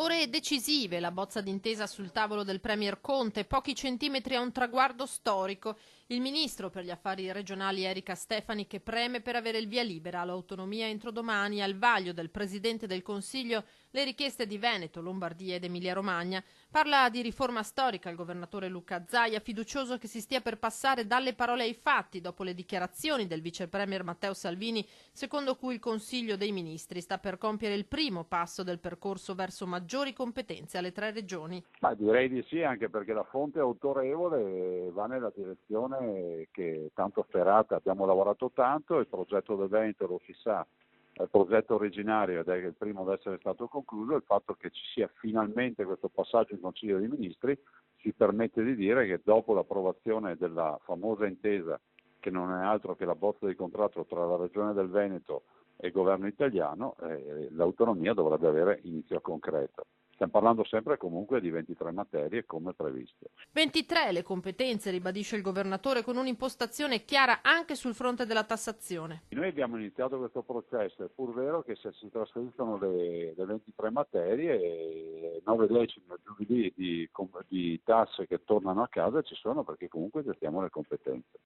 Ore decisive, la bozza d'intesa sul tavolo del Premier Conte, pochi centimetri a un traguardo storico. Il ministro per gli affari regionali Erika Stefani che preme per avere il via libera all'autonomia entro domani al vaglio del Presidente del Consiglio le richieste di Veneto, Lombardia ed Emilia-Romagna. Parla di riforma storica il governatore Luca Zaia, fiducioso che si stia per passare dalle parole ai fatti dopo le dichiarazioni del vice premier Matteo Salvini, secondo cui il Consiglio dei Ministri sta per compiere il primo passo del percorso verso maggiori competenze alle 3 regioni. Ma direi di sì, anche perché la fonte autorevole va nella direzione che tanto sperata. Abbiamo lavorato tanto, il progetto del Veneto lo si sa, è il progetto originario ed è il primo ad essere stato concluso. Il fatto che ci sia finalmente questo passaggio in Consiglio dei Ministri ci permette di dire che dopo l'approvazione della famosa intesa, che non è altro che la bozza di contratto tra la Regione del Veneto e il governo italiano, l'autonomia dovrebbe avere inizio concreto. Stiamo parlando sempre comunque di 23 materie come previsto. 23 le competenze, ribadisce il governatore, con un'impostazione chiara anche sul fronte della tassazione. Noi abbiamo iniziato questo processo, è pur vero che se si trasferiscono le 23 materie, 9 decimi o giubilei di tasse che tornano a casa ci sono perché comunque gestiamo le competenze.